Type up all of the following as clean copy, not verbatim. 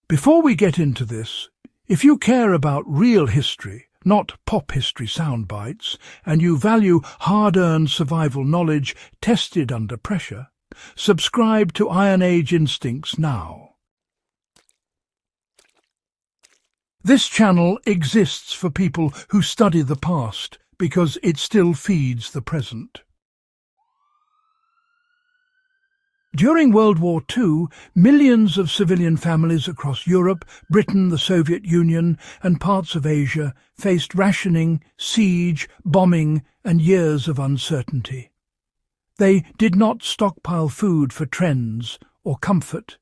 Before we get into this, if you care about real history, not pop history sound bites, and you value hard-earned survival knowledge tested under pressure, subscribe to Iron Age Instincts now. This channel exists for people who study the past because it still feeds the present. During World War II, millions of civilian families across Europe, Britain, the Soviet Union, and parts of Asia faced rationing, siege, bombing, and years of uncertainty. They did not stockpile food for trends or comfort.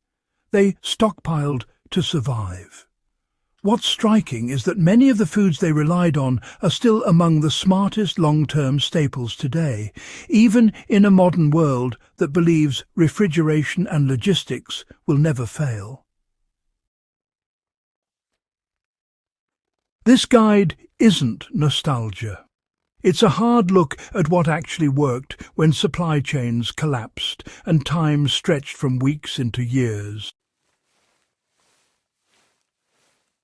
They stockpiled to survive. What's striking is that many of the foods they relied on are still among the smartest long-term staples today, even in a modern world that believes refrigeration and logistics will never fail. This guide isn't nostalgia. It's a hard look at what actually worked when supply chains collapsed and time stretched from weeks into years.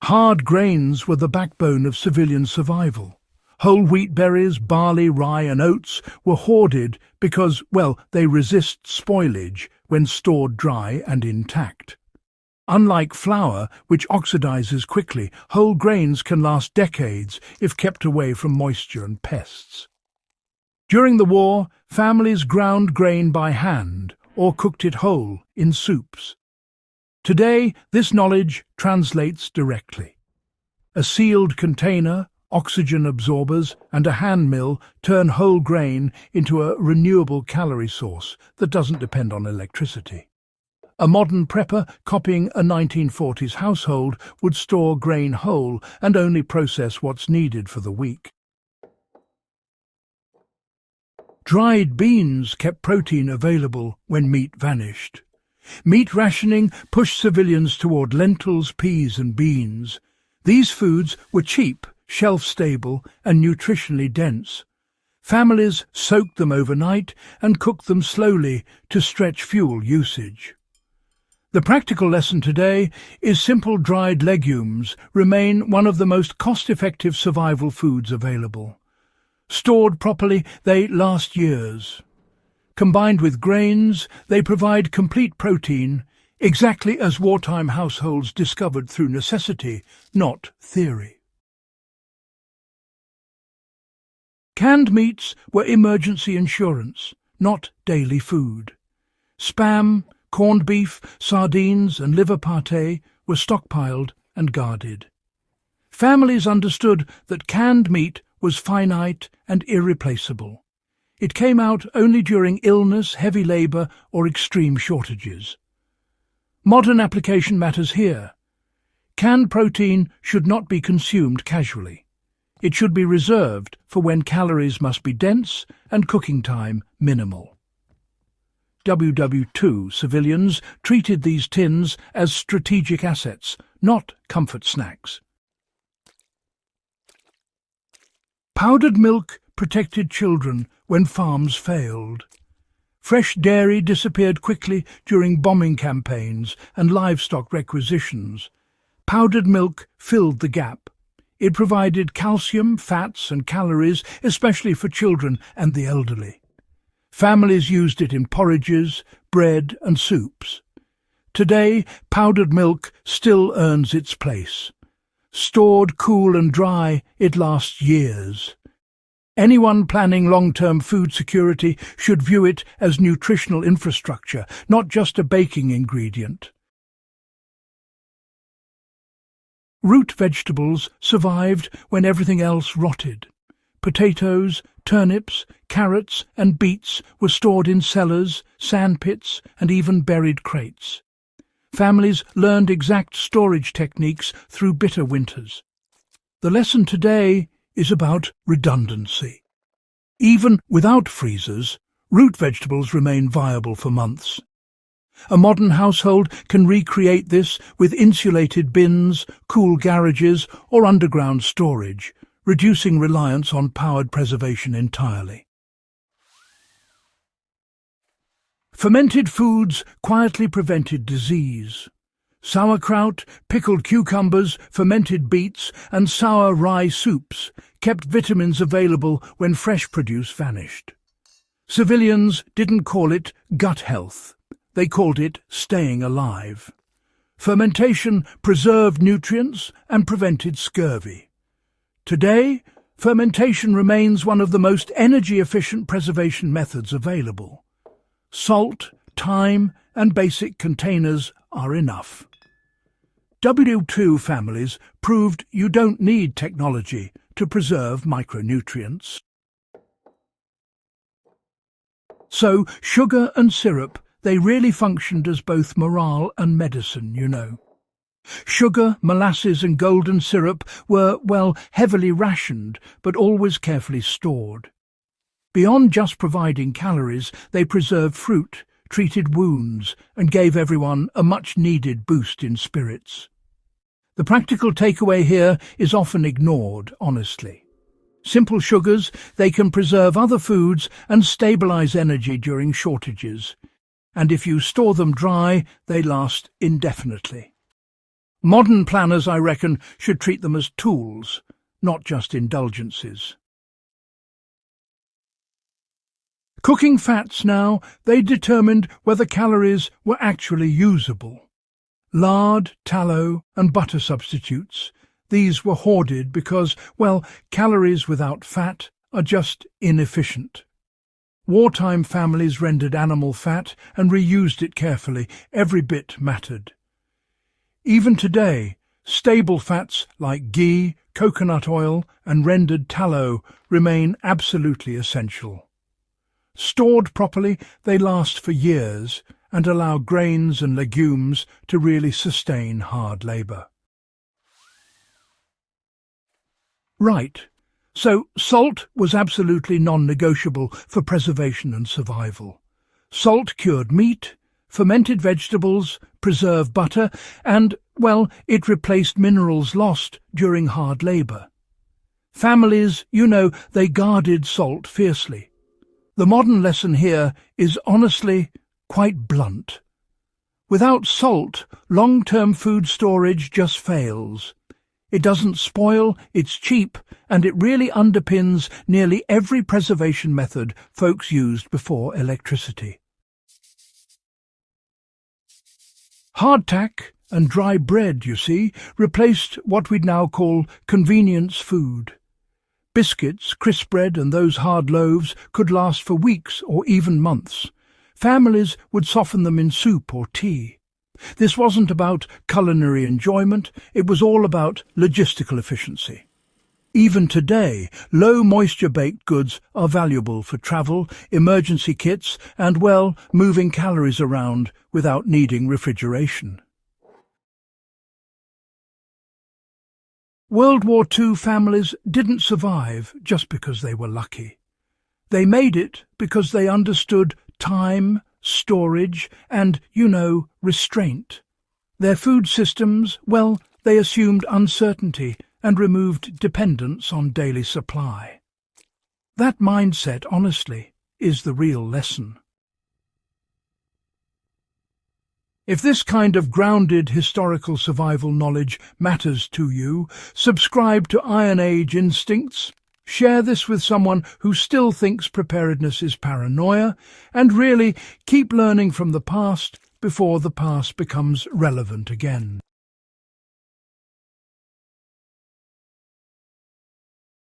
Hard grains were the backbone of civilian survival. Whole wheat berries, barley, rye and oats were hoarded because, well, they resist spoilage when stored dry and intact. Unlike flour, which oxidizes quickly, whole grains can last decades if kept away from moisture and pests. During the war, families ground grain by hand or cooked it whole in soups. Today, this knowledge translates directly. A sealed container, oxygen absorbers, and a hand mill turn whole grain into a renewable calorie source that doesn't depend on electricity. A modern prepper copying a 1940s household would store grain whole and only process what's needed for the week. Dried beans kept protein available when meat vanished. Meat rationing pushed civilians toward lentils, peas and beans. These foods were cheap, shelf-stable and nutritionally dense. Families soaked them overnight and cooked them slowly to stretch fuel usage. The practical lesson today is simple dried legumes remain one of the most cost-effective survival foods available. Stored properly, they last years. Combined with grains, they provide complete protein, exactly as wartime households discovered through necessity, not theory. Canned meats were emergency insurance, not daily food. Spam, corned beef, sardines and liver pâté were stockpiled and guarded. Families understood that canned meat was finite and irreplaceable. It came out only during illness, heavy labour or extreme shortages. Modern application matters here. Canned protein should not be consumed casually. It should be reserved for when calories must be dense and cooking time minimal. WWII civilians treated these tins as strategic assets, not comfort snacks. Powdered milk protected children when farms failed. Fresh dairy disappeared quickly during bombing campaigns and livestock requisitions. Powdered milk filled the gap. It provided calcium, fats and calories, especially for children and the elderly. Families used it in porridges, bread and soups. Today, powdered milk still earns its place. Stored cool and dry, it lasts years. Anyone planning long-term food security should view it as nutritional infrastructure, not just a baking ingredient. Root vegetables survived when everything else rotted. Potatoes, turnips, carrots and beets were stored in cellars, sandpits and even buried crates. Families learned exact storage techniques through bitter winters. The lesson today is about redundancy. Even without freezers, root vegetables remain viable for months. A modern household can recreate this with insulated bins, cool garages or underground storage, reducing reliance on powered preservation entirely. Fermented foods quietly prevented disease. Sauerkraut, pickled cucumbers, fermented beets, and sour rye soups kept vitamins available when fresh produce vanished. Civilians didn't call it gut health. They called it staying alive. Fermentation preserved nutrients and prevented scurvy. Today, fermentation remains one of the most energy-efficient preservation methods available. Salt, time, and basic containers are enough. WWII families proved you don't need technology to preserve micronutrients. So, sugar and syrup, they really functioned as both morale and medicine, you know. Sugar, molasses and golden syrup were, well, heavily rationed, but always carefully stored. Beyond just providing calories, they preserved fruit, treated wounds, and gave everyone a much-needed boost in spirits. The practical takeaway here is often ignored, honestly. Simple sugars, they can preserve other foods and stabilize energy during shortages. And if you store them dry, they last indefinitely. Modern planners, I reckon, should treat them as tools, not just indulgences. Cooking fats now, they determined whether calories were actually usable. Lard, tallow and butter substitutes, these were hoarded because, well, calories without fat are just inefficient. Wartime families rendered animal fat and reused it carefully. Every bit mattered. Even today, stable fats like ghee, coconut oil and rendered tallow remain absolutely essential. Stored properly, they last for years and allow grains and legumes to really sustain hard labour. Right. So salt was absolutely non-negotiable for preservation and survival. Salt cured meat, fermented vegetables, preserved butter, and, well, it replaced minerals lost during hard labour. Families, you know, they guarded salt fiercely. The modern lesson here is honestly quite blunt. Without salt, long-term food storage just fails. It doesn't spoil, it's cheap, and it really underpins nearly every preservation method folks used before electricity. Hardtack and dry bread, you see, replaced what we'd now call convenience food. Biscuits, crisp bread and those hard loaves could last for weeks or even months. Families would soften them in soup or tea. This wasn't about culinary enjoyment, it was all about logistical efficiency. Even today, low-moisture baked goods are valuable for travel, emergency kits and, well, moving calories around without needing refrigeration. World War II families didn't survive just because they were lucky. They made it because they understood time, storage and, you know, restraint. Their food systems, well, they assumed uncertainty and removed dependence on daily supply. That mindset, honestly, is the real lesson. If this kind of grounded historical survival knowledge matters to you, subscribe to Iron Age Instincts, share this with someone who still thinks preparedness is paranoia, and really keep learning from the past before the past becomes relevant again.